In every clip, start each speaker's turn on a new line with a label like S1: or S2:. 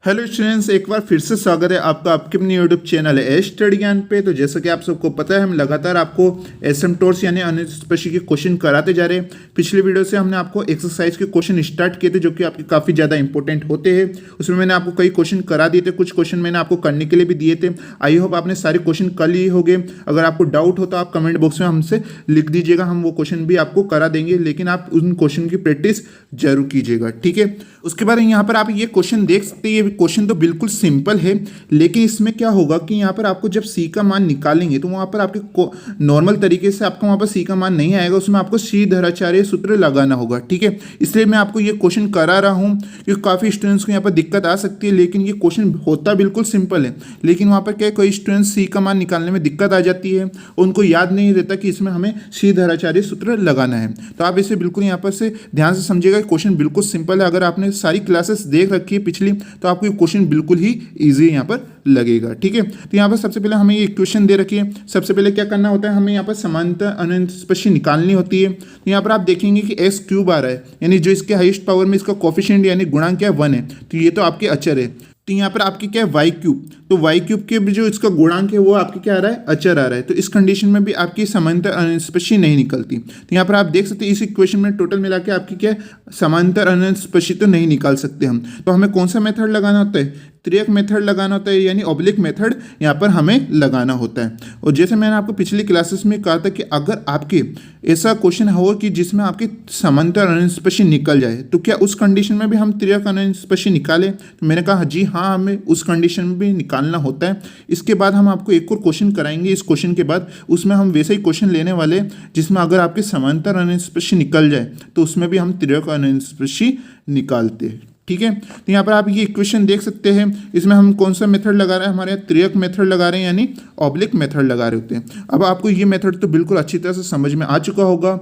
S1: Hello students, एक बार फिर से स्वागत है आपका आपके अपने यूट्यूब चैनल है स्टडी ज्ञान पे। तो जैसा कि आप सबको पता है, हम लगातार आपको एसिम्पटोट्स यानी अनिश्चित के क्वेश्चन कराते जा रहे हैं। पिछले वीडियो से हमने आपको एक्सरसाइज के क्वेश्चन स्टार्ट किए थे जो कि आपके काफ़ी ज़्यादा इंपॉर्टेंट होते हैं। उसमें मैंने आपको कई क्वेश्चन करा दिए थे, कुछ क्वेश्चन मैंने आपको करने के लिए भी दिए थे। आई होप आपने सारे क्वेश्चन कर लिए होंगे। अगर आपको डाउट हो तो आप कमेंट बॉक्स में हमसे लिख दीजिएगा, हम वो क्वेश्चन भी आपको करा देंगे, लेकिन आप उन क्वेश्चन की प्रैक्टिस जरूर कीजिएगा, ठीक है। उसके बाद यहाँ पर आप ये क्वेश्चन देख सकते हैं। ये क्वेश्चन तो बिल्कुल सिंपल है, लेकिन इसमें क्या होगा कि यहाँ पर आपको जब सी का मान निकालेंगे तो वहाँ पर आपके नॉर्मल तरीके से आपका वहाँ पर सी का मान नहीं आएगा, उसमें आपको श्रीधराचार्य सूत्र लगाना होगा, ठीक है। इसलिए मैं आपको ये क्वेश्चन करा रहा हूँ क्योंकि काफ़ी स्टूडेंट्स को यहाँ पर दिक्कत आ सकती है। लेकिन ये क्वेश्चन होता बिल्कुल सिंपल है, लेकिन वहाँ पर क्या कोई स्टूडेंट्स सी का मान निकालने में दिक्कत आ जाती है, उनको याद नहीं रहता कि इसमें हमें श्रीधराचार्य सूत्र लगाना है। तो आप इसे बिल्कुल यहाँ पर से ध्यान से समझिएगा। क्वेश्चन बिल्कुल सिंपल है। अगर आपने सारी क्लासेस देख रखी है पिछली, तो आपको ये क्वेश्चन बिल्कुल ही इजी यहाँ पर लगेगा, ठीक है। तो यहाँ पर सबसे पहले हमें ये इक्वेशन दे रखी है। सबसे पहले क्या करना होता है, हमें यहाँ पर समांतर अनंत निकालनी होती है। तो यहाँ पर आप देखेंगे कि एक्स क्यूब आ रहा है, यानी जो इसके हाईएस्ट पावर में इसका कोफिशिएंट यानी गुणांक क्या है 1 है। तो ये तो आपके अचर है। तो यहाँ पर आपकी क्या है वाई क्यूब, तो वाई क्यूब के भी जो इसका गुणांक है वो आपके क्या आ रहा है, अचर आ रहा है। तो इस कंडीशन में भी आपकी समांतर अनंत नहीं निकलती। तो यहाँ पर आप देख सकते हैं इस इक्वेशन में टोटल मिला के आपकी क्या समांतर अनंत तो नहीं निकाल सकते हम। तो हमें कौन सा मेथड लगाना होता है, त्रियक मेथड लगाना होता है, यानी ऑब्लिक मेथड यहाँ पर हमें लगाना होता है। और जैसे मैंने आपको पिछली क्लासेस में कहा था कि अगर आपके ऐसा क्वेश्चन हो कि जिसमें आपकी समांतर अनंत निकल जाए, तो क्या उस कंडीशन में भी हम त्रियक अनंत निकालें। तो मैंने कहा जी हाँ, हमें उस कंडीशन में भी निकालना होता है। इसके बाद हम आपको एक और क्वेश्चन कराएंगे इस क्वेश्चन के बाद, उसमें हम वैसे ही क्वेश्चन लेने वाले जिसमें अगर आपके समांतर अनंत निकल जाए तो उसमें भी हम त्रियक अनंत निकालते हैं, ठीक है। तो यहाँ पर आप ये इक्वेशन देख सकते हैं। इसमें हम कौन सा मेथड लगा रहे हैं, हमारे यहाँ त्रियक मेथड लगा रहे हैं, यानी ऑब्लिक मेथड लगा रहे होते हैं। अब आपको ये मेथड तो बिल्कुल अच्छी तरह से समझ में आ चुका होगा।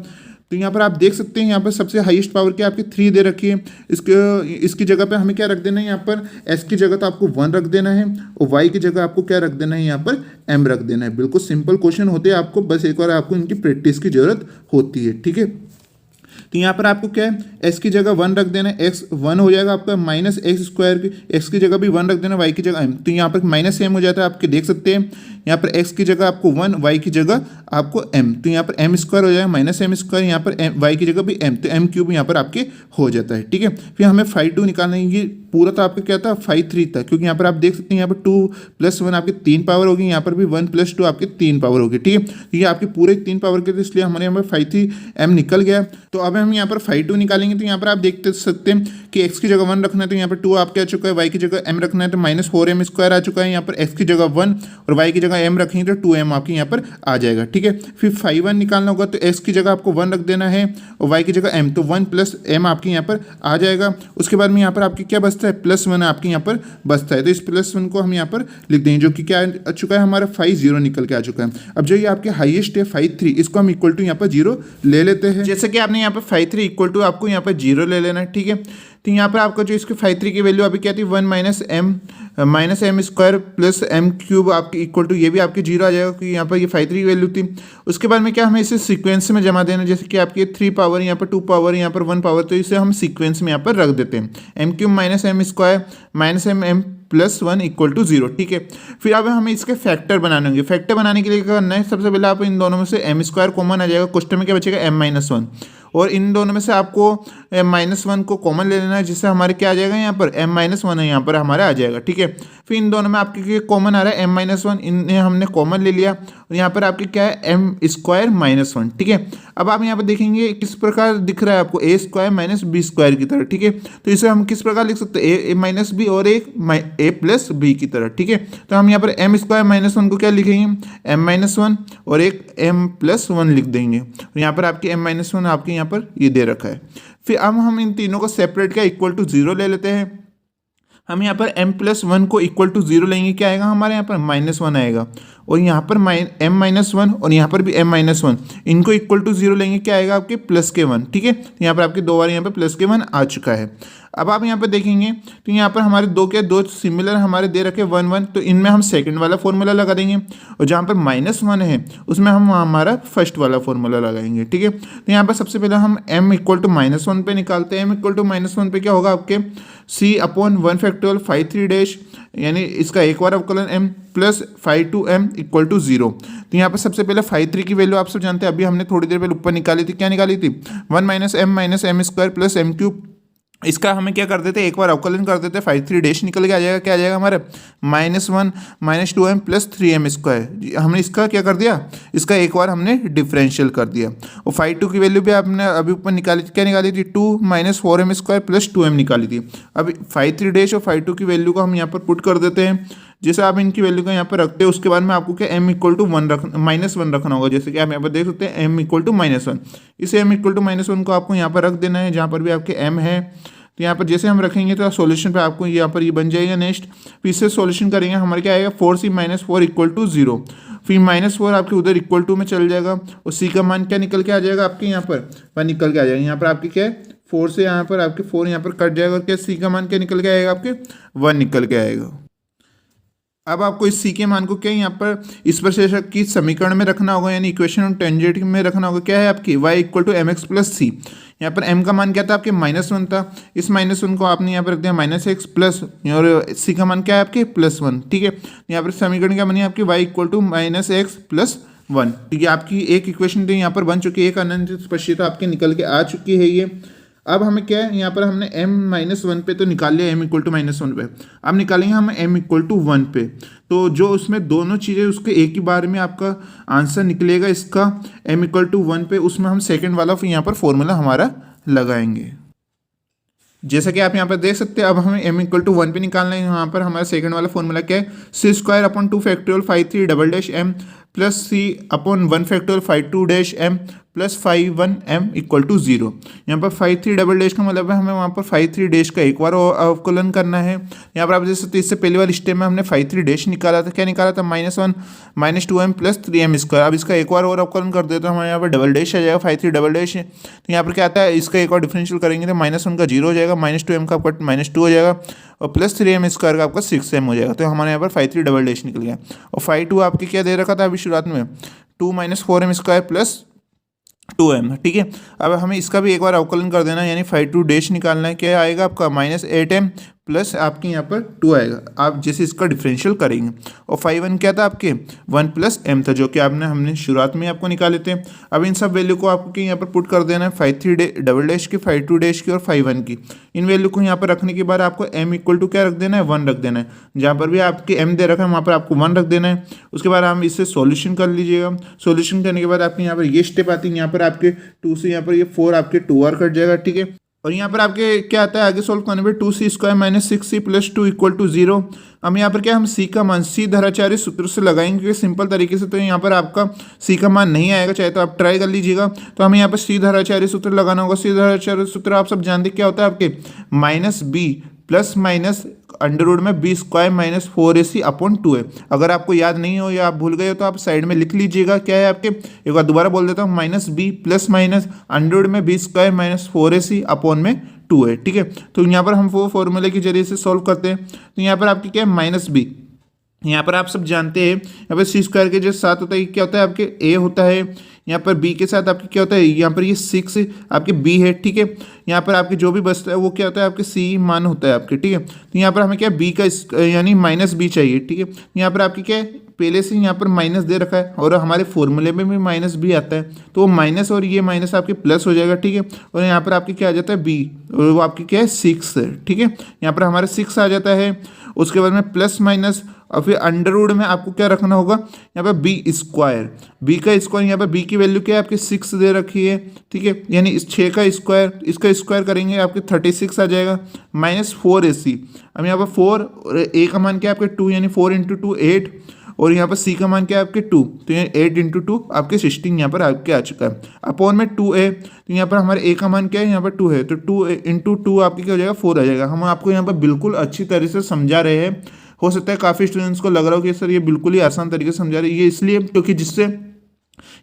S1: तो यहाँ पर आप देख सकते हैं, यहाँ पर सबसे हाईएस्ट पावर की आपकी 3 दे रखी है। इसकी जगह पे हमें क्या रख देना है, यहाँ पर s की जगह तो आपको 1 रख देना है, और y की जगह आपको क्या रख देना है, यहाँ पर m रख देना है। बिल्कुल सिंपल क्वेश्चन होते हैं, आपको बस एक बार आपको इनकी प्रैक्टिस की जरूरत होती है, ठीक है। तो यहाँ पर आपको क्या है, x की जगह 1 रख देना है, x 1 हो जाएगा आपका माइनस एक्स स्क्वायर, x की जगह भी 1 रख देना, y की जगह m। तो यहाँ पर माइनस m हो जाता है, आपके देख सकते हैं। यहाँ पर x की जगह आपको 1, y की जगह आपको m, तो यहाँ पर m स्क्वायर हो जाएगा माइनस m स्क्वायर, यहाँ पर y की जगह भी m, तो m क्यूब यहाँ पर आपके हो जाता है, ठीक है। फिर हमें 5 निकालना है। ये पूरा तो आपका क्या था 5 था, क्योंकि यहाँ पर आप देख सकते हैं यहाँ पर 2 + 1 आपकी 3 पावर होगी, यहाँ पर भी 1 + 2 आपकी 3 पावर होगी, ठीक है। तो ये आपके पूरे 3 पावर के थे, इसलिए हमारे यहाँ पर 5 m निकल गया। तो अब हम यहाँ पर 5 निकालेंगे। तो यहाँ पर आप देख सकते हैं कि x की जगह 1 रखना है, तो यहाँ पर 2 आपके आ चुका है, y की जगह m रखना है तो -4m स्क्वायर आ चुका है। यहाँ पर x की जगह 1 और y की जगह m रखेंगे तो 2m आपके यहाँ पर आ जाएगा, ठीक है। फिर 5 निकालना होगा, तो x की जगह आपको 1 रख देना है और y की जगह m, तो 1 + m आपके यहाँ पर आ जाएगा। उसके बाद में यहाँ पर आपकी क्या बचता है, +1 आपके यहाँ पर बचता है। तो इस +1 को हम यहाँ पर लिख देंगे, जो कि क्या आ चुका है, हमारा 5 निकल के आ चुका है। अब जो ये आपके हाईएस्ट है 5 इसको हम इक्वल टू यहाँ पर 0 ले लेते हैं। जैसे कि आपने यहाँ पर 5 इक्वल टू आपको यहाँ पर 0 ले लेना है, ठीक है। तो यहाँ पर आपका जो इसके 5 की वैल्यू अभी क्या थी, 1 - m स्क्वायर + m क्यूब आपकी इक्वल टू, ये भी आपकी 0 आ जाएगा क्योंकि यहाँ पर ये 5 की वैल्यू थी। उसके बाद में क्या हमें इसे सीक्वेंस में जमा देना, जैसे कि आपकी 3 पावर, यहाँ पर 2 पावर, यहाँ पर 1 पावर, तो इसे हम सीक्वेंस में यहाँ पर रख देते हैं। m³ - m स्क्वायर -m +1 = 0, ठीक है। फिर अब हमें इसके फैक्टर बनाने होंगे। फैक्टर बनाने के लिए क्या करना है, सबसे पहले आप इन दोनों में से m स्क्वायर कॉमन आ जाएगा, क्वेश्चन में क्या बचेगा m-1, और इन दोनों में से आपको -1 को कॉमन ले लेना है, जिससे हमारे क्या आ जाएगा, यहाँ पर m-1 है, यहाँ पर हमारा आ जाएगा, ठीक है। फिर इन दोनों में आपके कॉमन आ रहा है m-1, इन्हें हमने कॉमन ले लिया, और यहाँ पर आपके क्या है m² - 1, ठीक है। अब आप यहाँ पर देखेंगे किस प्रकार दिख रहा है आपको, a² - b² की तरह, ठीक है। तो इसे हम किस प्रकार लिख सकते हैं, a - b और एक a + b की तरह, ठीक है। तो हम यहाँ पर m² - 1 को क्या लिखेंगे, m-1 और एक m + 1 लिख देंगे, और यहाँ पर आपके m-1 आपके यहाँ पर ये दे रखा है। फिर अब हम इन तीनों को सेपरेट क्या इक्वल टू 0 ले लेते हैं। हम यहाँ पर m + 1 को इक्वल टू 0 लेंगे, क्या आएगा हमारे यहाँ पर -1 आएगा, और यहाँ पर m-1 और यहाँ पर भी m-1, इनको इक्वल टू 0 लेंगे, क्या आएगा आपके +1, ठीक है। तो यहाँ पर आपके 2 बार यहाँ पर +1 आ चुका है। अब आप यहाँ पर देखेंगे तो यहाँ पर हमारे दो सिमिलर हमारे दे रखे 1 1, तो इनमें हम सेकंड वाला फॉर्मूला लगा देंगे, और जहाँ पर -1 है उसमें हम हमारा फर्स्ट वाला फॉर्मूला लगाएंगे, ठीक है। तो यहाँ पर सबसे पहले हम m = -1 पे निकालते हैं। m = -1 पे क्या होगा आपके सी अपॉन 1 फैक्टोरियल 5 3 डैश यानी इसका एक बार अवकलन m plus 5 2m equal to 0। तो यहाँ पर सबसे पहले 5 3 की वैल्यू आप सब जानते हैं, अभी हमने थोड़ी देर पहले ऊपर निकाली थी। क्या निकाली थी? 1 minus M square plus M cube. इसका हमें क्या कर देते, एक बार अवकलन कर देते, 5 3 डैश निकल के आ जाएगा। क्या आ जाएगा हमारे? -1 -2m प्लस 3m स्क्वायर। हमने इसका क्या कर दिया, इसका एक बार हमने डिफरेंशियल कर दिया। और 5 2 की वैल्यू भी आपने अभी ऊपर निकाली थी। क्या निकाली थी? 2 - 4m स्क्वायर प्लस 2m निकाली थी। अब 5 3 डैश और 5 2 की वैल्यू को हम यहाँ पर पुट कर देते हैं। जैसे आप इनकी वैल्यू को यहाँ पर रखते हैं, उसके बाद में आपको क्या m इक्वल टू -1 रखना होगा। जैसे कि आप यहाँ पर देख सकते हैं m इक्वल टू -1। इस m इक्वल टू -1 को आपको यहाँ पर रख देना है, जहाँ पर भी आपके m है। तो यहाँ पर जैसे हम रखेंगे तो सॉल्यूशन पे आपको यहाँ पर ये बन जाएगा। नेक्स्ट फिर इससे सॉल्यूशन करेंगे, हमारे क्या आएगा? 4c - 4 equal to 0। फिर -4 आपके उधर इक्वल टू में चल जाएगा और c का मान क्या निकल के आ जाएगा आपके यहाँ पर? 1 निकल के आ जाएगा। यहाँ पर आपके क्या है? 4 से यहाँ पर आपके 4 यहाँ पर कट जाएगा और क्या c का मान क्या निकल के आएगा आपके? 1 निकल के आएगा। अब आपको इस c के मान को क्या यहाँ पर इस स्पर्शरेखा की समीकरण में रखना होगा, यानी इक्वेशन ऑन टेंजेंट में रखना होगा। क्या है आपकी? y equal to mx plus C. यहाँ पर m का मान क्या था आपके? -1 था। इस -1 को आपने यहाँ पर रख दिया -x प्लस, और c का मान क्या है आपके? +1। ठीक है, यहाँ पर समीकरण क्या बनी आपकी? y equal to -x plus 1। ठीक है, आपकी एक इक्वेशन तो यहाँ पर बन चुकी है, एक अनंत स्पर्शरेखा आपके निकल के आ चुकी है ये। अब हमें क्या है, यहाँ पर हमने m-1 पे तो निकाल लिया, m इक्वल टू -1 पे। अब निकालेंगे हम m इक्वल टू 1 पे। तो जो उसमें दोनों चीज़ें उसके एक ही बार में आपका आंसर निकलेगा इसका m इक्वल टू 1 पे, उसमें हम सेकंड वाला फिर यहाँ पर फॉर्मूला हमारा लगाएंगे। जैसा कि आप यहाँ पर देख सकते हैं, अब हमें m इक्वल टू 1 पे निकालना है। यहाँ पर हमारा सेकंड वाला फॉर्मूला क्या है? c square upon 2 factorial 5 3 double dash m plus c upon 1 factorial 5 2 dash m plus 5 1 m equal to 0। यहाँ पर 5 3 डबल डैश का मतलब है हमें वहाँ पर 5 3 डैश का एक बार अवकलन करना है। यहाँ पर आप देख सकते हैं, इससे पहले वाले स्टेप में हमने 5 3 डैश निकाला था। क्या निकाला था? -1 -2m प्लस 3m स्क्वायर। अब इसका एक बार और अवकलन कर देते हैं, हमारे यहाँ पर डबल डैश आ जाएगा, 5 3 डबल डैश। तो यहाँ पर क्या आता है, इसका एक और डिफरेंशियल करेंगे तो -1 का 0 हो जाएगा, -2m का आपका -2 हो जाएगा और प्लस 3m स्क्वायर का आपका 6m हो जाएगा। तो हमारे यहाँ पर 5 3 डबल डैश निकल गया। और 5 2 आपके क्या दे रखा था अभी शुरुआत में? 2 - 4m स्क्वायर प्लस 2m। ठीक है, अब हमें इसका भी एक बार अवकलन कर देना है, यानी 5 2 डैश निकालना है। क्या आएगा आपका? -8m प्लस आपके यहाँ पर 2 आएगा, आप जैसे इसका डिफरेंशियल करेंगे। और 5 1 क्या था आपके? 1 प्लस m था, जो कि हमने शुरुआत में आपको निकाले थे। अब इन सब वैल्यू को आपको यहाँ पर पुट कर देना है, 5 3 डबल डैश की, 5 2 डैश की और 5 1 की। इन वैल्यू को यहाँ पर रखने के बाद आपको m इक्वल टू क्या रख देना है? 1 रख देना है। जहाँ पर भी आपके m दे रखा है वहाँ पर आपको 1 रख देना है। उसके बाद हम इससे सॉल्यूशन कर लीजिएगा। सॉल्यूशन करने के बाद आपके यहाँ पर ये स्टेप आती है, यहाँ पर आपके 2 से यहाँ पर ये 4 आपके 2 और कट जाएगा। ठीक है, और यहाँ पर आपके क्या आता है आगे सॉल्व करने पे? 2c square minus 6c plus 2 equal to 0। हम यहाँ पर क्या, हम c का मान c धराचार्य सूत्र से लगाएंगे, क्योंकि सिंपल तरीके से तो यहाँ पर आपका c का मान नहीं आएगा, चाहे तो आप ट्राई कर लीजिएगा। तो हमें यहाँ पर c धराचार्य सूत्र लगाना होगा। c धराचार्य सूत्र आप सब जानते क्या होता है आपके? -b plus minus under root में b square minus 4ac upon 2 है। अगर आपको याद नहीं हो या आप भूल गए हो तो आप साइड में लिख लीजिएगा। क्या है आपके? एक बार दोबारा बोल देता हूँ, -b plus minus under root में b square minus 4ac upon में 2 है। ठीक है, तो यहाँ पर हम वो फॉर्मूले के जरिए से सॉल्व करते हैं। तो यहाँ पर आपकी क्या है? -b। यहाँ पर आप सब जानते हैं, यहाँ पर c स्क्वायर के जो साथ होता है क्या होता है आपके? a होता है। यहाँ पर b के साथ आपके क्या होता है? यहाँ पर ये 6 आपके b है। ठीक है, यहाँ पर आपके जो भी बचता है वो क्या होता है? आपके c मान होता है आपके। ठीक है, तो यहाँ पर हमें क्या b का यानी -b चाहिए। ठीक है, यहाँ पर आपकी क्या है? पहले से यहाँ पर माइनस दे रखा है और हमारे फॉर्मूले में भी -b आता है, तो वो माइनस और ये माइनस आपके प्लस हो जाएगा। ठीक है, और यहाँ पर आपकी क्या आ जाता है? b, और वो आपकी क्या है? 6 है। ठीक है, यहाँ पर हमारा 6 आ जाता है। उसके बाद में प्लस माइनस और फिर अंडर रूट में आपको क्या रखना होगा? यहाँ पर b स्क्वायर, b का स्क्वायर, यहाँ पर b की वैल्यू क्या है आपकी? 6 दे रखी है। ठीक है, यानी इस 6 का स्क्वायर, इसका स्क्वायर करेंगे आपके 36 आ जाएगा, माइनस 4ac। अब यहाँ पर 4 और a का मान क्या है आपके? 2, यानी 4 × 2 8, और यहाँ पर c का मान क्या है आपके? 2, तो ये 8 × 2 आपके 16 यहाँ पर आपके आ चुका है। अपॉन में 2a, तो यहाँ पर हमारे a का मान क्या है? यहाँ पर 2 है, तो 2 × 2 आपके क्या हो जाएगा? 4 आ जाएगा। हम आपको यहाँ पर बिल्कुल अच्छी तरह से समझा रहे हैं। हो सकता है काफ़ी स्टूडेंट्स को लग रहा हो कि सर ये बिल्कुल ही आसान तरीके से समझा रहे हैं। ये इसलिए क्योंकि जिससे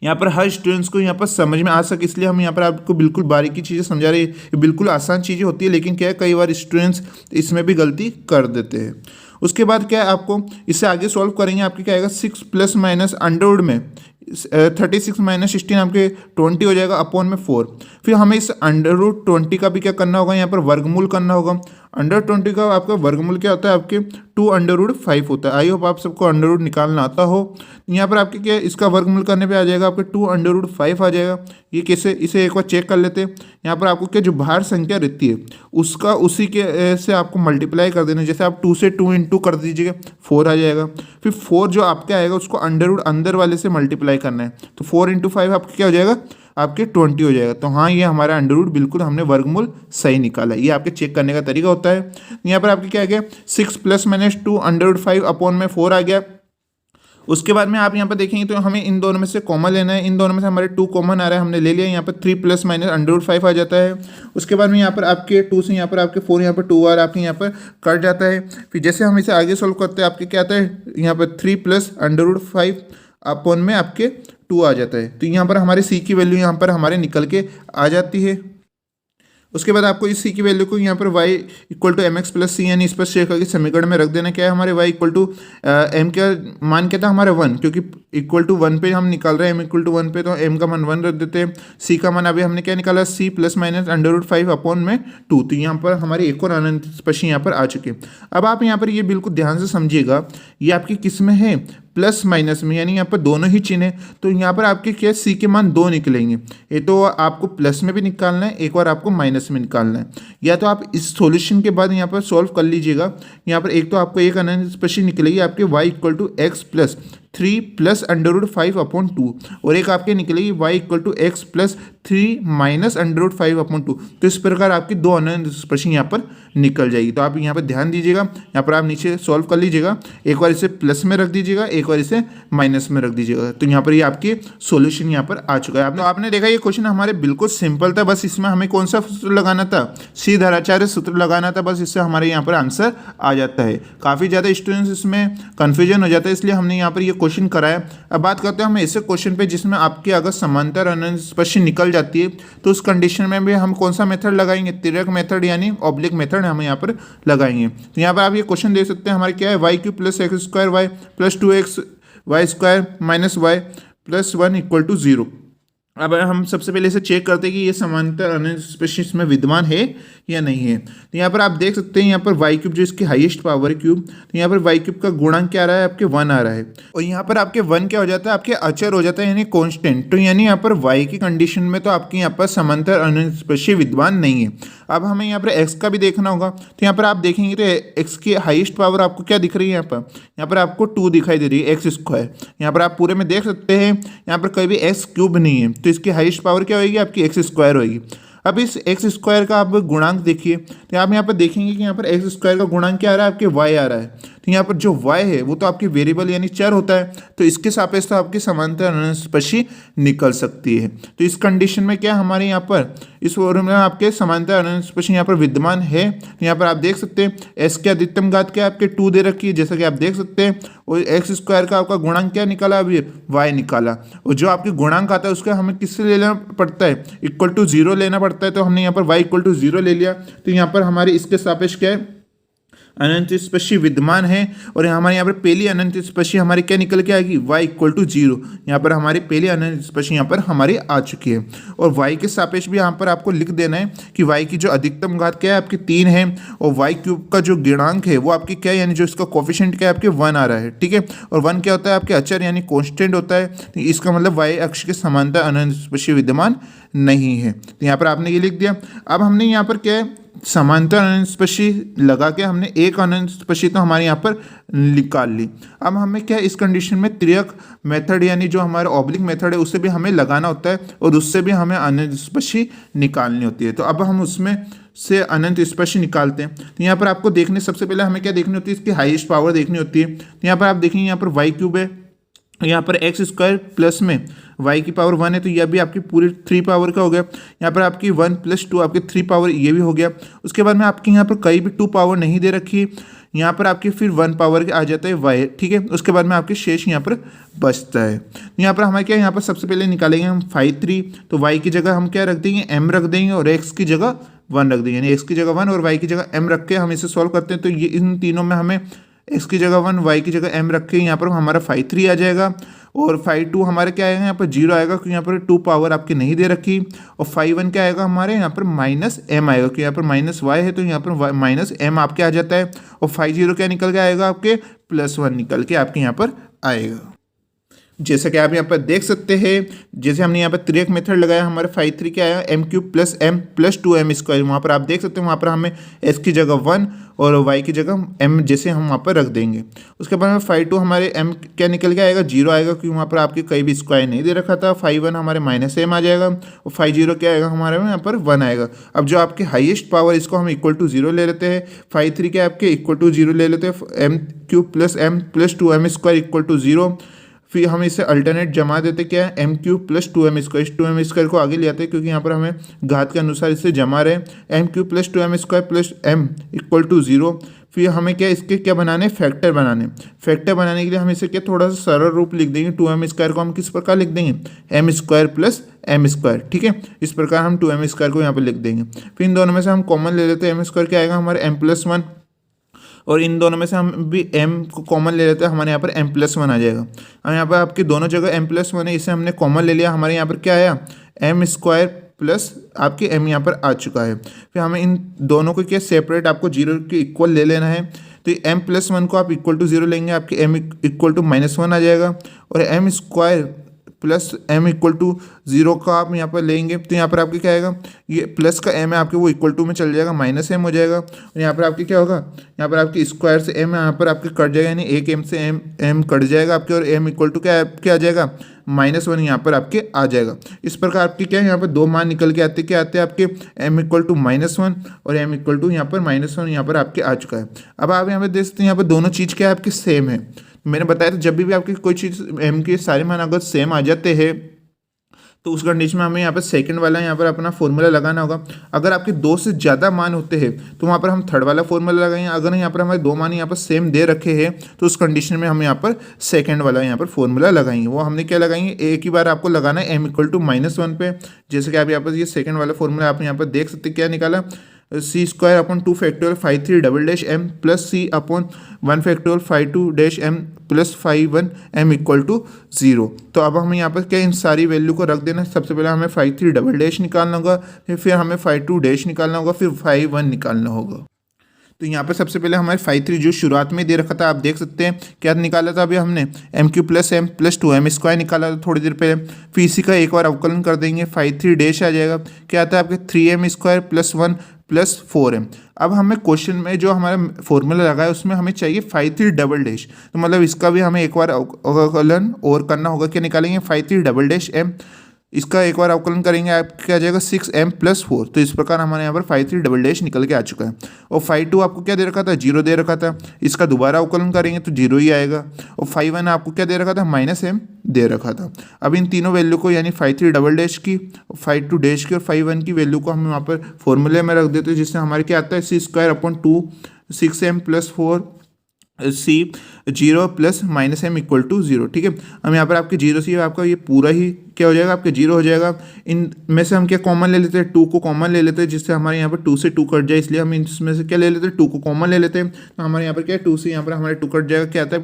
S1: यहाँ पर हर स्टूडेंट्स को यहाँ पर समझ में आ सके, इसलिए हम यहाँ पर आपको बिल्कुल बारीकी चीज़ें समझा रहे हैं। ये बिल्कुल आसान चीज़ें होती है, लेकिन क्या है कई बार स्टूडेंट्स इसमें भी गलती कर देते हैं। उसके बाद क्या है, आपको इससे आगे सॉल्व करेंगे, आपके क्या आएगा? 6 प्लस माइनस अंडर रूट में 36 माइनस 16 आपके 20 हो जाएगा, अपॉन में 4। फिर हमें इस अंडर रूट 20 का भी क्या करना होगा? यहाँ पर वर्गमूल करना होगा। अंडर 20 का आपका वर्गमूल क्या होता है, आपके 2√5 होता है। आई होप आप सबको अंडर रूट निकालना आता हो। यहाँ पर आपके क्या इसका वर्गमूल करने पे आ जाएगा आपके 2√5 आ जाएगा। ये कैसे, इसे एक बार चेक कर लेते हैं। यहाँ पर आपको क्या जो बाहर संख्या रहती है उसका उसी के से आपको मल्टीप्लाई कर देना। जैसे आप 2 से 2 इंटू कर दीजिएगा 4 आ जाएगा। फिर 4 जो आपके आएगा उसको अंडर रूट अंदर वाले से मल्टीप्लाई करना है, तो 4 × 5 आपका क्या हो जाएगा, आपके 20 हो जाएगा। तो हाँ, ये हमारा अंडर रूट बिल्कुल हमने वर्गमूल सही निकाला है। ये आपके चेक करने का तरीका होता है। यहाँ पर आपके क्या आ गया 6 + -2 √5 अपॉन में 4 आ गया। उसके बाद में आप यहाँ पर देखेंगे तो हमें इन दोनों में से कॉमन लेना है। इन दोनों में से हमारे 2 कॉमन आ रहा है, हमने ले लिया। यहाँ पर 3 ± √5 आ जाता है। उसके बाद में यहाँ पर आपके 2 से यहाँ पर आपके 4, यहाँ पर 2 आ रहा है, आपके यहाँ पर कट जाता है। फिर जैसे हम इसे आगे सोल्व करते हैं आपके क्या आता है, यहाँ पर 3 + √5 अपॉन में आपके 2 आ जाता है। तो यहाँ पर हमारे सी की वैल्यू यहाँ पर हमारे निकल के आ जाती है। उसके बाद आपको इस सी की वैल्यू को यहाँ पर y = mx + c यानी इस पर शेयर करके समीकरण में रख देना। क्या है हमारे y = m का मान क्या था हमारा 1, क्योंकि = 1 पे हम निकाल रहे हैं, m = 1 पे, तो m का मान 1 रख देते हैं। c का मान अभी हमने क्या निकाला, c ± √5 अपॉन में 2। तो यहाँ पर हमारी एक और अनंत स्पर्शी यहाँ पर आ चुके। अब आप यहाँ पर ये बिल्कुल ध्यान से समझिएगा, ये आपकी किस में है, प्लस माइनस में, यानी यहाँ पर दोनों ही चिन्ह है। तो यहाँ पर आपके क्या सी के मान 2 निकलेंगे। ये तो आपको प्लस में भी निकालना है, एक बार आपको माइनस में निकालना है। या तो आप इस सॉल्यूशन के बाद यहाँ पर सॉल्व कर लीजिएगा। यहाँ पर एक तो आपको एक अनंत स्पर्शी निकलेगी आपके y = x + 3 + √5 अपॉन 2, और एक आपके निकलेगी y = x + 3 - √5 अपॉन 2। तो इस प्रकार आपकी दो अनंत स्पर्शी यहाँ पर निकल जाएगी। तो आप यहाँ पर ध्यान दीजिएगा, यहाँ पर आप नीचे सॉल्व कर लीजिएगा। एक बार इसे प्लस में रख दीजिएगा, एक बार इसे माइनस में रख दीजिएगा। तो यहाँ पर ये आपके सॉल्यूशन यहाँ पर आ चुका है। तो आपने देखा ये क्वेश्चन हमारे बिल्कुल सिंपल था, बस इसमें हमें कौन सा सूत्र लगाना था, श्रीधराचार्य सूत्र लगाना था, बस इससे हमारे यहाँ पर आंसर आ जाता है। काफ़ी ज़्यादा स्टूडेंट्स इसमें कन्फ्यूजन हो जाता है, इसलिए हमने यहाँ पर ये क्वेश्चन कराया। अब बात करते हैं हम ऐसे क्वेश्चन पे जिसमें आपकी अगर समांतर अनंत स्पर्शी निकल जाती है, तो उस कंडीशन में भी हम कौन सा मेथड लगाएंगे, तिर्यक मेथड यानी ऑब्लिक मेथड हम यहाँ पर लगाएंगे। तो यहाँ पर आप ये क्वेश्चन देख सकते हैं हमारे क्या है, y³ + x² y + 2x y² - y + 1 = 0। अब हम सबसे पहले इसे चेक करते हैं कि ये समांतर अनंत स्पर्शी इसमें विद्यमान है या नहीं है। तो यहाँ पर आप देख सकते हैं यहाँ पर y³ जो इसकी हाईएस्ट पावर है क्यूब, तो यहाँ पर y³ का गुणांक क्या आ रहा है, आपके 1 आ रहा है। और यहाँ पर आपके 1 क्या हो जाता है, आपके अचर हो जाता है यानी कांस्टेंट। तो यानी यहाँ पर y की कंडीशन में तो आपके यहाँ पर समांतर अनंत स्पर्शी विद्यमान नहीं है। अब हमें यहाँ पर x का भी देखना होगा। तो यहाँ पर आप देखेंगे तो x की हाईएस्ट पावर आपको क्या दिख रही है, यहाँ पर आपको 2 दिखाई दे रही है, x²। यहाँ पर आप पूरे में देख सकते हैं यहाँ पर कोई भी x³ नहीं है, तो इसकी हाईएस्ट पावर क्या होगी, आपकी x² होगी। अब इस x² का आप गुणांक देखिए, तो आप यहाँ पर देखेंगे कि यहाँ पर x² का गुणांक क्या आ रहा है, आपके y आ रहा है। तो यहाँ पर जो y है वो तो आपकी वेरिएबल यानी चर होता है, तो इसके सापेक्ष तो आपकी समांतर अनंत स्पर्शी निकल सकती है। तो इस कंडीशन में क्या हमारे यहाँ पर इस फॉर्मूले में आपके समांतर अनंत स्पर्शी यहाँ पर विद्यमान है। तो यहाँ पर आप देख सकते हैं s की अधिकतम घात क्या आपके 2 दे रखी है, जैसा कि आप देख सकते हैं। और x² का आपका गुणांक क्या निकाला, अभी y निकाला। और जो आपके गुणांक आता है उसका हमें किससे लेना पड़ता है, =0 लेना पड़ता है। तो हमने यहाँ पर y = 0 ले लिया। तो यहाँ पर हमारे इसके सापेक्ष क्या है, अनंत स्पर्शी विद्यमान है। और हमारे यहाँ पर पहली अनंत स्पर्शी हमारी क्या निकल के आएगी, y = 0। यहाँ पर हमारी पहली अनंत स्पर्शी यहाँ पर हमारी आ चुकी है। और y के सापेक्ष भी यहाँ पर आपको लिख देना है कि y की जो अधिकतम घात क्या है, आपकी 3 है। और y³ का जो गुणांक है वो आपकी क्या है, यानी जो इसका कोफिशिएंट क्या है, आपके 1 आ रहा है, ठीक है। और 1 क्या होता है, आपके अचर यानी कॉन्स्टेंट होता है। तो इसका मतलब y अक्ष के समांतर अनंत स्पर्शी विद्यमान नहीं है। तो यहाँ पर आपने ये लिख दिया। अब हमने यहाँ पर क्या है, समांतर अनंत स्पर्शी लगा के हमने एक अनंत स्पर्शी तो हमारे यहाँ पर निकाल ली। अब हमें क्या इस कंडीशन में तिर्यक मेथड यानी जो हमारा ऑब्लिक मेथड है उससे भी हमें लगाना होता है, और उससे भी हमें अनंत स्पर्शी निकालनी होती है। तो अब हम उसमें से अनंत स्पर्शी निकालते हैं। तो यहाँ पर आपको देखने सबसे पहले हमें क्या देखनी होती है, इसकी हाईएस्ट पावर देखनी होती है। तो यहाँ पर आप देखेंगे यहाँ पर y³ है, यहाँ पर x² प्लस में y की पावर 1 है, तो यह भी आपकी पूरी 3 पावर का हो गया। यहाँ पर आपकी 1 + 2 आपकी 3 पावर ये भी हो गया। उसके बाद में आपके यहाँ पर कहीं भी 2 पावर नहीं दे रखी, यहाँ पर आपकी फिर 1 पावर के आ जाता है y, ठीक है। उसके बाद में आपके शेष यहाँ पर बचता है। यहाँ पर हमारे क्या यहाँ पर सबसे पहले निकालेंगे हम 5×3, तो y की जगह हम क्या रख देंगे, m रख देंगे, और x की जगह 1 रख देंगे, यानी x की जगह 1 और y की जगह m रख के हम इसे सॉल्व करते हैं। तो ये इन तीनों में हमें एक्स की जगह 1, वाई की जगह m रख के यहाँ पर हमारा फाई 3 आ जाएगा। और फाई 2 हमारे क्या आएगा, यहाँ पर 0 आएगा क्योंकि यहाँ पर 2 पावर आपकी नहीं दे रखी। और फाई 1 क्या आएगा हमारे यहाँ पर माइनस m आएगा क्योंकि यहाँ पर माइनस y है तो यहाँ पर माइनस m आपके आ जाता है। और फाई 0 क्या निकल के आएगा आपके +1 निकल के आपके यहाँ पर आएगा। जैसा कि आप यहाँ पर देख सकते हैं, जैसे हमने यहाँ पर त्रिक मेथड लगाया, हमारे फाई 3 क्या आया m³ + m + 2m²। वहाँ पर आप देख सकते हैं, वहाँ पर हमें x की जगह 1 और y की जगह m जैसे हम वहाँ पर रख देंगे। उसके बाद में फाई 2 हमारे m क्या निकल के आएगा, 0 आएगा क्योंकि वहाँ पर आपके कहीं भी स्क्वायर नहीं दे रखा था। फाई 1 हमारे -m आ जाएगा और फाई 0 क्या आएगा हमारे में यहाँ पर 1 आएगा। अब जो आपके हाईएस्ट पावर इसको हम =0 ले लेते हैं। फाई 3 क्या आपके =0 ले लेते हैं, m³ + m + 2m² = 0। फिर हम इसे अल्टरनेट जमा देते क्या है, m³ + 2m²। इस 2m² को आगे ले आते हैं क्योंकि यहाँ पर हमें घात के अनुसार इसे जमा रहे हैं। m³ + 2m² + m = 0। फिर हमें क्या इसके क्या बनाने, फैक्टर बनाने। फैक्टर बनाने के लिए हम इसे क्या थोड़ा सा सरल रूप लिख देंगे। 2m² को हम किस प्रकार लिख देंगे, m² + m²। ठीक है, इस प्रकार हम 2m² को यहाँ पर लिख देंगे। फिर इन दोनों में से हम कॉमन ले लेते हैं, m² क्या आएगा हमारे m+1। और इन दोनों में से हम भी m को कॉमन ले लेते हैं, हमारे यहाँ पर m+1 आ जाएगा। अब यहाँ पर आपकी दोनों जगह m+1 है, इसे हमने कॉमन ले लिया। हमारे यहाँ पर क्या आया, m² प्लस आपके m यहाँ पर आ चुका है। फिर हमें इन दोनों को क्या सेपरेट आपको 0 के इक्वल ले लेना है। तो m+1 को आप =0 लेंगे, आपके m =-1 आ जाएगा। और m² + m =0 का आप यहाँ पर लेंगे तो यहाँ पर आपके क्या आएगा, ये प्लस का m है आपके वो =2 में चल जाएगा, -m हो जाएगा। और यहाँ पर आपके क्या होगा, यहाँ पर आपके स्क्वायर से m यहाँ पर आपके कट जाएगा, यानी एक m से m कट जाएगा आपके, और m क्या आ जाएगा, -1 यहाँ पर आपके आ जाएगा। इस प्रकार आपके क्या है, यहाँ पर दो मान निकल के आते क्या आते हैं आपके, m =-1 और m यहाँ पर -1 यहाँ पर आपके आ चुका है। अब आप यहाँ पर देख सकते हैं, यहाँ पर दोनों चीज़ क्या है आपकी सेम है। मैंने बताया था जब भी आपकी कोई चीज़ m के सारे मान अगर सेम आ जाते हैं तो उस कंडीशन में हमें यहाँ पर सेकंड वाला यहाँ पर अपना फॉर्मूला लगाना होगा। अगर आपके 2 से ज़्यादा मान होते हैं तो वहाँ पर हम थर्ड वाला फॉर्मूला लगाएंगे। अगर यहाँ पर हमारे 2 मान यहाँ पर सेम दे रखे हैं तो उस कंडीशन में हम यहाँ पर सेकंड वाला यहाँ पर फॉर्मूला लगाएंगे। वो हमने क्या लगाएंगे, एक ही बार आपको लगाना है m =-1 पे। जैसे कि आप यहाँ पर ये सेकंड वाला फॉर्मूला आप यहाँ पर देख सकते क्या निकाला, c² phi 3 m + c/1 phi 2 m + phi 1 m = 0। तो अब हमें यहाँ पर क्या इन सारी वैल्यू को रख देना है। सबसे पहले हमें फाई 3 निकालना होगा, फिर हमें फाई 2 निकालना होगा, फिर फाई 1 निकालना होगा। तो यहाँ पर सबसे पहले हमारे फाई 3 जो शुरुआत में दे रखा था, आप देख सकते हैं क्या निकाला था अभी हमने, m³ + m + 2m² निकाला था थोड़ी देर पहले। फिर इसी का एक बार अवकलन कर देंगे, फाई 3 आ जाएगा, क्या आता है आपके 3m² + 1 + 4m। अब हमें क्वेश्चन में जो हमारा फॉर्मूला लगा है उसमें हमें चाहिए फाई 3 तो मतलब इसका भी हमें एक बार अवकलन और करना होगा। क्या निकालेंगे, फाई 3 m, इसका एक बार अवकलन करेंगे आप क्या आ जाएगा 6m + 4। तो इस प्रकार हमारे यहाँ पर फाई 3 निकल के आ चुका है। और फाई 2 आपको क्या दे रखा था, 0 दे रखा था, इसका दोबारा अवकलन करेंगे तो 0 ही आएगा। और फाई 1 आपको क्या दे रखा था, -m दे रखा था। अब इन तीनों वैल्यू को यानी फाई 3 की, फाई 2 की और फाई 1 की वैल्यू को हम वहाँ पर फॉर्मूले में रख देते हैं, जिससे हमारे क्या आता है c² 6m + 4 c0 + -m = 0। ठीक है, हम यहाँ पर आपके 0 से आपका ये पूरा ही क्या हो जाएगा, आपके 0 हो जाएगा। इन में से हम क्या कॉमन ले लेते हैं, 2 को कॉमन ले लेते हैं, जिससे हमारे यहाँ पर 2 से 2 कट जाए, इसलिए हम इसमें से क्या ले लेते हैं, 2 को कॉमन ले लेते हैं। तो हमारे यहाँ पर क्या है, 2 से यहाँ पर हमारे 2 कट जाएगा, क्या आता है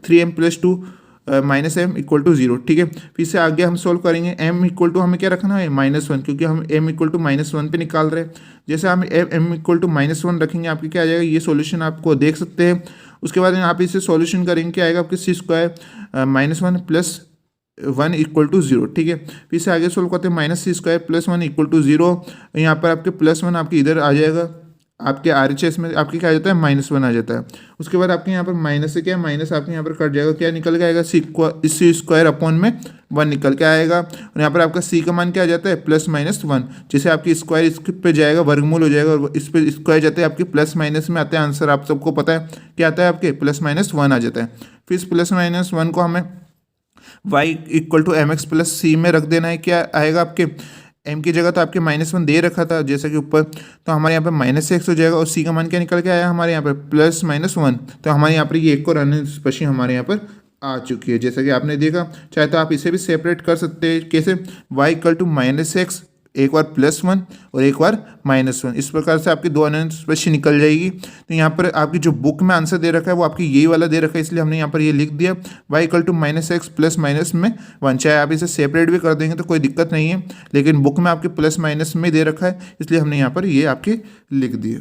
S1: 3m + 2 -m = 0। ठीक है, फिर से आगे हम सोल्व करेंगे। m = हमें क्या रखना है, -1, क्योंकि हम m = -1 पे निकाल रहे हैं। जैसे हम m = -1 रखेंगे, आपके क्या आ जाएगा, ये सॉल्यूशन आपको देख सकते हैं। उसके बाद आप इसे सॉल्यूशन करेंगे, क्या आएगा आपके c² -1 + 1 = 0। ठीक है, फिर से आगे सोल्व करते हैं, -c² + 1 = 0। यहाँ पर आपके +1 आपके इधर आ जाएगा, आपके RHS में आपके क्या आ जाता है, -1 आ जाता है। उसके बाद आपके यहाँ पर माइनस से क्या माइनस आपके यहाँ पर कट जाएगा, क्या निकल के आएगा, c² निकल के आएगा। और यहाँ पर आपका c का मान क्या आ जाता है, +-1। जैसे आपकी स्क्वायर इस पे जाएगा, वर्गमूल हो जाएगा, और इस पे स्क्वायर जाते हैं आपके प्लस-माइनस में आते हैं। आंसर आप सबको पता है क्या आता है, आपके +-1 आ जाता है। फिर इस +-1 को हमें y = mx + c में रख देना है। क्या आएगा आपके, m की जगह तो आपके -1 दे रखा था जैसा कि ऊपर, तो हमारे यहाँ पर -x हो जाएगा। और c का मान क्या निकल के आया हमारे यहाँ पर +-1। तो हमारे यहाँ पर ये एक और अनुस्पर्शी हमारे यहाँ पर आ चुकी है, जैसा कि आपने देखा। चाहे तो आप इसे भी सेपरेट कर सकते हैं, कैसे, y = -x एक बार +1 और एक बार -1। इस प्रकार से आपकी दो अनंत स्पर्शी निकल जाएगी। तो यहाँ पर आपकी जो बुक में आंसर दे रखा है वो आपकी यही वाला दे रखा है, इसलिए हमने यहाँ पर ये लिख दिया y = -x प्लस माइनस में 1। चाहे आप इसे सेपरेट भी कर देंगे तो कोई दिक्कत नहीं है, लेकिन बुक में आपके प्लस माइनस में दे रखा है, इसलिए हमने यहाँ पर ये आपके लिख दिए।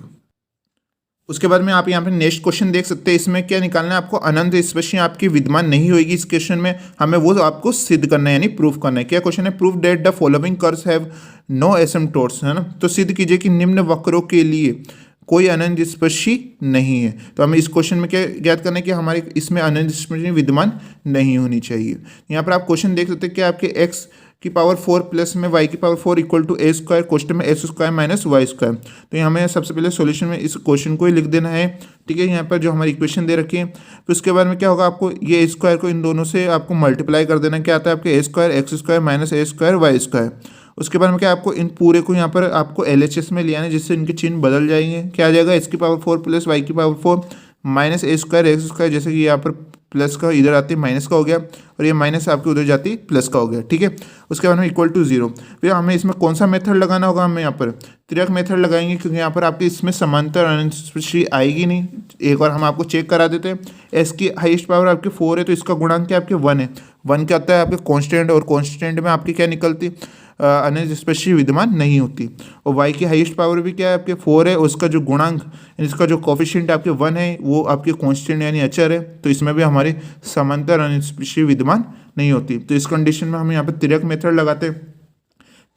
S1: उसके बाद में आप यहाँ पे नेक्स्ट क्वेश्चन देख सकते हैं। इसमें क्या निकालना है आपको, अनंत स्पर्शी आपकी विद्यमान नहीं होगी। इस क्वेश्चन में हमें वो आपको सिद्ध करना है, यानी प्रूफ करना है। क्या क्वेश्चन है, proof that the following curves have no asymptotes, है ना। तो सिद्ध कीजिए कि निम्न वक्रों के लिए कोई अनंत स्पर्शी नहीं है। तो हमें इस क्वेश्चन में क्या ज्ञात करना है कि हमारे इसमें अनंत स्पर्शी विद्यमान नहीं होनी चाहिए। यहाँ पर आप क्वेश्चन देख सकते हैं कि आपके x की पावर 4 प्लस में y की power 4 equal to a square कोष्टक में x square minus y square. तो यहाँ हमें सबसे पहले सॉल्यूशन में इस क्वेश्चन को ही लिख देना है, ठीक है। यहाँ पर जो हमारी इक्वेशन दे रखी है, फिर उसके बाद में क्या होगा, आपको ये स्क्वायर को इन दोनों से आपको मल्टीप्लाई कर देना। क्या आता है आपके a square x square minus a square y square. उसके बाद में क्या आपको इन पूरे को यहाँ पर आपको LHS में ले आना है, जिससे इनके चिन्ह बदल जाएंगे। क्या आ जाएगा, x की पावर 4 प्लस y की power 4 minus a square x square, जैसे कि यहाँ पर प्लस का इधर आती माइनस का हो गया और ये माइनस आपके उधर जाती प्लस का हो गया, ठीक है। उसके बाद में इक्वल टू 0। फिर हमें इसमें कौन सा मेथड लगाना होगा, हमें यहाँ पर तिर्यक मेथड लगाएंगे, क्योंकि यहाँ पर आपके इसमें समांतर अनंत स्पर्शी आएगी नहीं। एक बार हम आपको चेक करा देते हैं। एस की हाईएस्ट पावर आपके 4 है, तो इसका गुणांक क्या आपके 1 है। 1 क्या आता है आपके कॉन्स्टेंट, और कॉन्स्टेंट में आपकी क्या निकलती, अनंत स्पर्शी विद्यमान नहीं होती। और y की हाईएस्ट पावर भी क्या है आपके 4 है, उसका जो गुणांक, इसका जो कोफिशिएंट आपके 1 है, वो आपके कांस्टेंट यानी अचर है। तो इसमें भी हमारी समांतर अनंत स्पर्शी विद्यमान नहीं होती। तो इस कंडीशन में हम यहाँ पर तिर्यक मेथड लगाते हैं।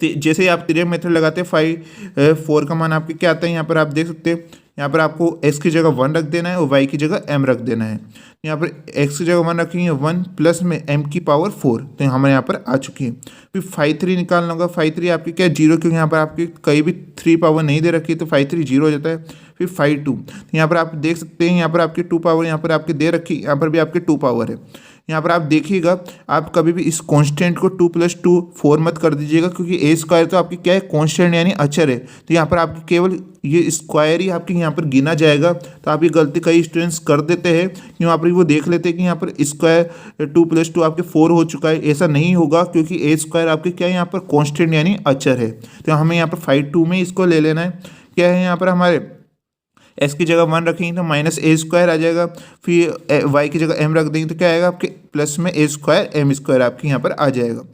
S1: जैसे ही आप तिर्यक मेथड लगाते हैं, 4 का मान आपके क्या आता है, यहाँ पर आप देख सकते हैं। यहाँ पर आपको x की जगह 1 रख देना है और y की जगह m रख देना है। यहाँ पर x की जगह 1 रखेंगे, 1 प्लस में m की पावर 4, तो हमारे यहाँ पर आ चुकी है। फिर 5 3 निकालना होगा। 5 3 आपकी क्या 0, क्योंकि यहाँ पर आपकी कहीं भी 3 पावर नहीं दे रखी है, तो 5 3 0 हो जाता है। फिर 5 2, यहाँ पर आप देख सकते हैं, यहाँ पर आपकी 2 पावर यहाँ पर आपके दे रखी, यहाँ पर भी आपके 2 पावर है। यहाँ पर आप देखिएगा, आप कभी भी इस कांस्टेंट को 2 + 2 4 मत कर दीजिएगा, क्योंकि a स्क्वायर तो आपकी क्या है कांस्टेंट यानी अचर है। तो यहाँ पर आपकी केवल ये स्क्वायर ही आपके यहाँ पर गिना जाएगा। तो आप ये गलती कई स्टूडेंट्स कर देते हैं, यहाँ पर वो देख लेते हैं कि यहाँ पर स्क्वायर 2 + 2 आपके 4 हो चुका है। ऐसा नहीं होगा, क्योंकि a स्क्वायर आपके क्या है यहाँ पर कांस्टेंट यानी अचर है। तो हमें यहाँ पर 5 2 में इसको ले लेना है। क्या है यहाँ पर हमारे s की जगह 1 रखेंगे तो माइनस a स्क्वायर आ जाएगा। फिर y की जगह m रख देंगे तो क्या आएगा आपके प्लस में a स्क्वायर m स्क्वायर आपके यहाँ पर आ जाएगा।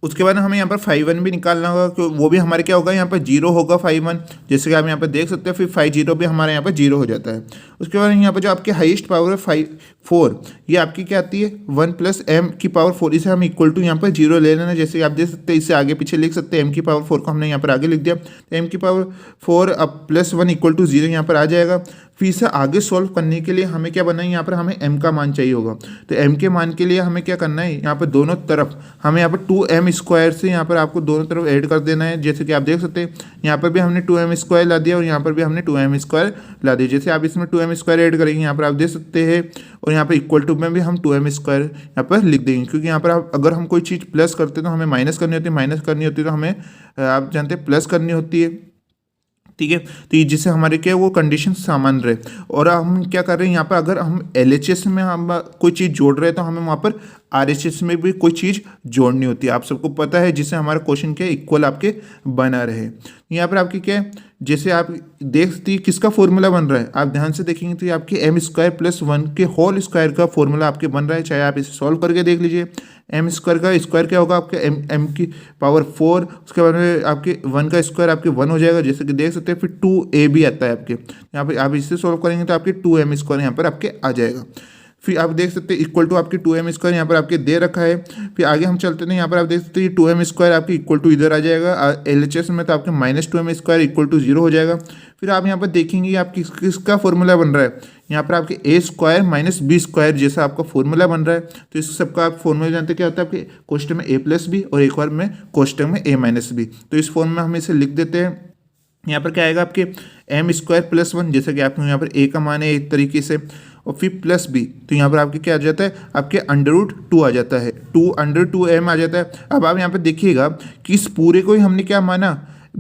S1: उसके बाद हमें यहाँ पर 5 1 भी निकालना होगा, क्योंकि वो भी हमारे क्या होगा, यहाँ पर 0 होगा 5 1, जैसे कि आप यहाँ पर देख सकते हैं। फिर 5 0 भी हमारे यहाँ पर 0 हो जाता है। उसके बाद यहाँ पर जो आपकी हाईएस्ट पावर है 4, ये आपकी क्या आती है 1 प्लस m की पावर 4। इसे हम इक्वल टू यहाँ पर 0 ले लेना, जैसे आप देख सकते हैं। इसे आगे पीछे लिख सकते हैं। m की पावर 4 को हमने यहाँ पर आगे लिख दिया, तो m की पावर 4 अब प्लस 1 इक्वल टू 0 यहाँ पर आ जाएगा। फिर इसे आगे सॉल्व करने के लिए हमें क्या बनना है, यहाँ पर हमें m का मान चाहिए होगा। तो m के मान के लिए हमें क्या करना है, यहाँ पर दोनों तरफ हमें यहाँ पर 2m स्क्वायर से यहाँ पर आपको दोनों तरफ ऐड कर देना है। जैसे कि आप देख सकते हैं, यहाँ पर भी हमने 2m स्क्वायर ला दिया और यहाँ पर भी हमने 2m स्क्वायर ला दिया। जैसे आप इसमें 2m स्क्वायर ऐड करेंगे, यहाँ पर आप देख सकते हैं, और यहाँ पर इक्वल टू में भी हम 2m स्क्वायर यहाँ पर लिख देंगे। क्योंकि यहाँ पर अगर हम कोई चीज़ प्लस करते तो हमें माइनस करनी होती है, माइनस करनी होती है तो हमें आप जानते हैं प्लस करनी होती है, ठीक है। तो ये जिससे हमारे क्या वो कंडीशन सामान्य रहे। और हम क्या कर रहे हैं, यहाँ पर अगर हम LHS में हम कोई चीज़ जोड़ रहे हैं तो हमें वहाँ पर RHS में भी कोई चीज़ जोड़नी होती है, आप सबको पता है, जिससे हमारा क्वेश्चन क्या इक्वल आपके बना रहे। यहाँ पर आपकी क्या है, जैसे आप देख सकते हैं किसका फॉर्मूला बन रहा है, आप ध्यान से देखेंगे तो ये आपके m स्क्वायर प्लस 1 के होल स्क्वायर का फॉर्मूला आपके बन रहा है। चाहे आप इसे सॉल्व करके देख लीजिए। m स्क्वायर का स्क्वायर क्या होगा आपके m की पावर 4, उसके बाद में आपके 1 का स्क्वायर आपके 1 हो जाएगा, जैसे कि देख सकते हैं। फिर 2a भी आता है आपके यहाँ पर, आप इसे सॉल्व करेंगे तो आपके 2m स्क्वायर यहाँ पर आपके आ जाएगा। फिर आप देख सकते हैं इक्वल टू आपकी 2m स्क्वायर यहाँ पर आपके दे रखा है। फिर आगे हम चलते हैं, यहाँ पर आप देख सकते हैं 2m स्क्वायर आपकी इक्वल टू इधर आ जाएगा। LHS में तो आपके minus 2m square equal to 0 हो जाएगा। फिर आप यहाँ पर देखेंगे आप किसका फॉर्मूला बन रहा है, यहाँ पर आपके a square minus b square जैसा आपका फॉर्मूला बन रहा है। तो इस सबका आप फॉर्मूला जानते हैं क्या होता है, आपके कोष्टक में a प्लस बी और एक बार में कोष्टक में a माइनस बी। तो इस फॉर्म में हम इसे लिख देते हैं। यहाँ पर क्या आएगा आपके m स्क्वायर प्लस 1, जैसे कि आपको यहाँ पर a का मान है एक तरीके से, और फिर प्लस b, तो यहाँ पर आपके क्या आ जाता है, आपके √2 आ जाता है, 2√2m आ जाता है। अब आप यहाँ पर देखिएगा कि इस पूरे को ही हमने क्या माना,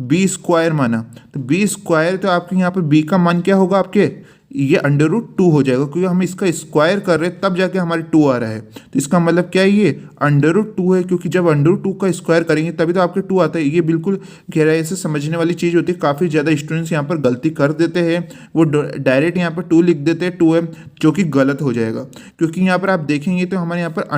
S1: b स्क्वायर माना। तो b स्क्वायर, तो आपके यहाँ पर b का मान क्या होगा, आपके ये √2 हो जाएगा, क्योंकि हम इसका स्क्वायर कर रहे हैं तब जाके हमारे 2 आ रहा है। तो इसका मतलब क्या है, ये √2 है, क्योंकि जब √2 का स्क्वायर करेंगे तभी तो आपके 2 आता है। ये बिल्कुल गहराई से समझने वाली चीज़ होती है। काफ़ी ज़्यादा स्टूडेंट्स यहाँ पर गलती कर देते हैं, वो डायरेक्ट यहाँ पर 2 लिख देते हैं 2m, जो कि गलत हो जाएगा। क्योंकि यहाँ पर आप देखेंगे तो हमारे यहाँ पर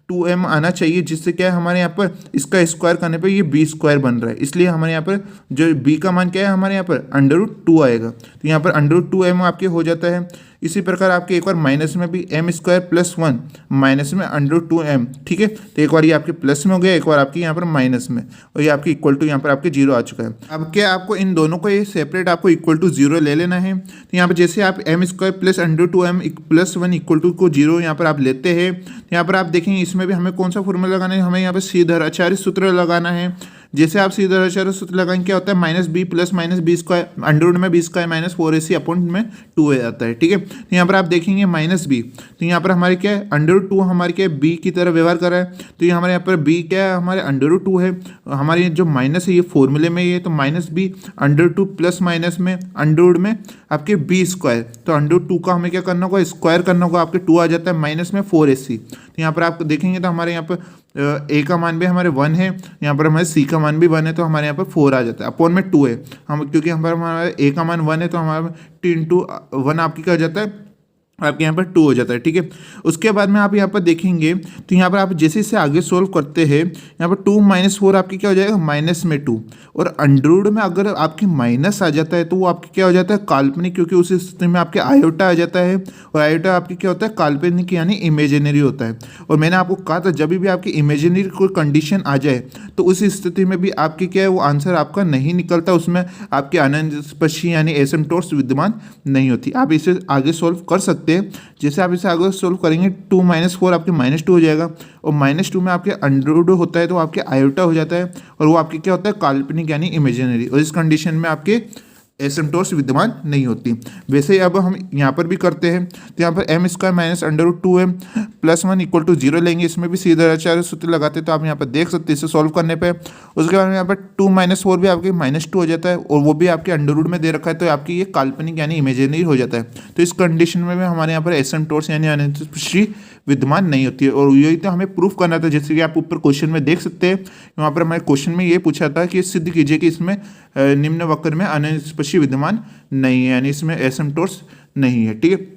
S1: √2m आना चाहिए, जिससे क्या है हमारे यहाँ पर इसका स्क्वायर करने पर ये b² बन रहा है। इसलिए हमारे यहाँ पर जो b का मान क्या है, हमारे यहाँ पर √2 आएगा। तो यहाँ पर √2m आपके हो जाता है। इसी प्रकार आपके एक बार माइनस में भी m² + 1 माइनस में √2m, ठीक है। तो एक बार ये आपके प्लस में हो गया, एक बार आपके यहाँ पर माइनस में, और ये आपके इक्वल टू यहाँ पर आपके 0 आ चुका है। अब क्या आपको इन दोनों को ये सेपरेट आपको इक्वल टू 0 ले लेना है। तो यहाँ पर जैसे आप m² + √2m + 1 इक्वल टू को 0 यहाँ पर आप लेते हैं, तो यहाँ पर आप देखेंगे इसमें भी हमें कौन सा फॉर्मूला लगाना है, हमें यहाँ पर सीधाचार्य सूत्र लगाना है। जैसे आप सीधाचार्य सूत्र लगाएंगे क्या होता है, -b + -b² अंडर में b² -4ac अपॉन में 2 आ जाता है, ठीक है। तो यहाँ पर आप देखेंगे -b, तो यहाँ पर हमारे क्या है √2 हमारे क्या है b की तरह व्यवहार कर रहा है। तो ये हमारे यहाँ पर b क्या है, हमारे √2 है। हमारे जो माइनस है ये फॉर्मूले में ये, तो -b √2 प्लस माइनस में अंडर में आपके b², तो √2 का हमें क्या करना होगा, स्क्वायर करना होगा, आपके 2 आ जाता है माइनस में 4ac। तो यहाँ पर आप देखेंगे तो हमारे यहाँ पर a का मान भी हमारे 1 है, यहाँ पर हमारे c का मान भी 1 है, तो हमारे यहाँ पर 4 आ जाता है, अपॉन में 2 है हम, क्योंकि हमारा a का मान 1 है, तो हमारा 2 × 1 आपकी क्या हो जाता है, आपके यहाँ पर 2 हो जाता है, ठीक है। उसके बाद में आप यहाँ पर देखेंगे तो यहाँ पर आप जैसे इसे आगे सोल्व करते हैं, यहाँ पर 2 - 4 आपकी क्या हो जाएगा, -2, और अंडरवुड में अगर आपके माइनस आ जाता है तो वो आपकी क्या हो जाता है, काल्पनिक, क्योंकि उस स्थिति में आपके आयोटा आ जाता है, और आयोटा आपकी क्या होता है, काल्पनिक यानी इमेजिनरी होता है। और मैंने आपको कहा था जब भी आपकी इमेजिनरी कोई कंडीशन आ जाए तो उस स्थिति में भी आपकी क्या है, वो आंसर आपका नहीं निकलता, उसमें आपकी अनंतस्पर्शी यानी एसिम्प्टोट्स विद्यमान नहीं होती। आप इसे आगे सोल्व कर सकते। जैसे आप इसे आगे सोल्व करेंगे 2 - 4 आपके -2 हो जाएगा, और -2 में आपके अंडरवुड होता है तो आपके आयोटा हो जाता है, और वो आपके क्या होता है, काल्पनिक यानी इमेजिनरी, और इस कंडीशन में आपके एसिम्प्टोट्स विद्यमान नहीं होती। वैसे ही अब हम यहाँ पर भी करते हैं, तो यहाँ पर m² - √2m + 1 इक्वल टू 0 लेंगे। इसमें भी सीधाचार्य सूत्र लगाते हैं, तो आप यहाँ पर देख सकते हैं इसे सॉल्व करने पे। उसके बाद यहाँ पर 2 - 4 भी आपके -2 हो जाता है, और वो भी आपके अंडरवुड में दे रखा है, तो आपकी ये काल्पनिक यानी इमेजिनरी हो जाता है। तो इस कंडीशन में भी हमारे यहाँ पर एसिम्प्टोट्स यानी अनंतस्पर्शी विद्यमान नहीं होती है, और यही तो हमें प्रूफ करना था। जैसे कि आप ऊपर क्वेश्चन में देख सकते हैं, वहाँ पर हमारे क्वेश्चन में ये पूछा था कि सिद्ध कीजिए कि इसमें निम्न वक्र में अनंतस्पर्शी विद्यमान नहीं है, यानी इसमें एसिम्प्टोट्स नहीं है, ठीक है।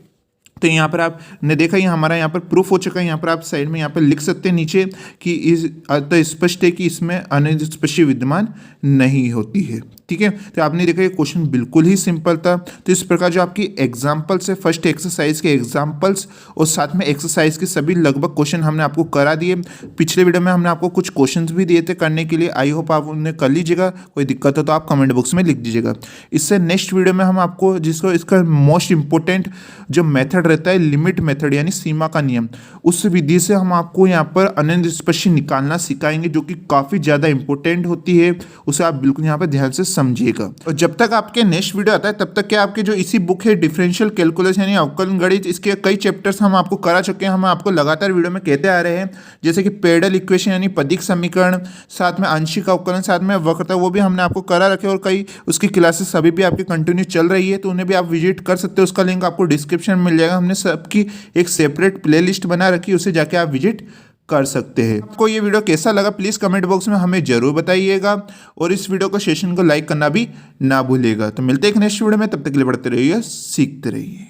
S1: तो यहाँ पर आपने देखा ये हमारा यहाँ पर प्रूफ हो चुका है। यहाँ पर आप साइड में यहाँ पर लिख सकते हैं नीचे कि इस अतः स्पष्ट है कि इसमें अनंतस्पर्शी विद्यमान नहीं होती है, ठीक है। तो आपने देखा ये क्वेश्चन बिल्कुल ही सिंपल था। तो इस प्रकार जो आपकी एग्जाम्पल्स है, फर्स्ट एक्सरसाइज के एग्जाम्पल्स और साथ में एक्सरसाइज के सभी लगभग क्वेश्चन हमने आपको करा दिए। पिछले वीडियो में हमने आपको कुछ क्वेश्चन भी दिए थे करने के लिए, आई होप आप उन्हें कर लीजिएगा। कोई दिक्कत हो तो आप कमेंट बॉक्स में लिख दीजिएगा। इससे नेक्स्ट वीडियो में हम आपको जिसको इसका मोस्ट इंपॉर्टेंट जो मेथड रहता है, लिमिट मेथड यानी सीमा का नियम, उस विधि से हम आपको यहाँ पर अनंतस्पर्शी निकालना सिखाएंगे, जो कि काफ़ी ज़्यादा इंपॉर्टेंट होती है। उसे आप बिल्कुल यहाँ पर ध्यान से समझिएगा। और जब तक आपके नेक्स्ट वीडियो आता है तब तक क्या आपके जो इसी बुक है डिफरेंशियल कैलकुलस यानी अवकलन गणित, इसके कई चैप्टर्स हम आपको करा चुके हैं। हम आपको लगातार वीडियो में कहते आ रहे हैं, जैसे कि पेडल इक्वेशन यानी पदिक समीकरण, साथ में आंशिक अवकलन, साथ में वक्रता, वो भी हमने आपको करा रखे, और कई उसकी क्लासेस अभी भी आपकी कंटिन्यू चल रही है, तो उन्हें भी आप विजिट कर सकते हो। उसका लिंक आपको डिस्क्रिप्शन में मिल जाएगा। हमने सबकी एक सेपरेट प्लेलिस्ट बना रखी है, उसे जाके आप विजिट कर सकते हैं। आपको ये वीडियो कैसा लगा प्लीज़ कमेंट बॉक्स में हमें जरूर बताइएगा, और इस वीडियो को सेशन को लाइक करना भी ना भूलिएगा। तो मिलते हैं एक नेक्स्ट वीडियो में, तब तक के लिए पढ़ते रहिए, सीखते रहिए।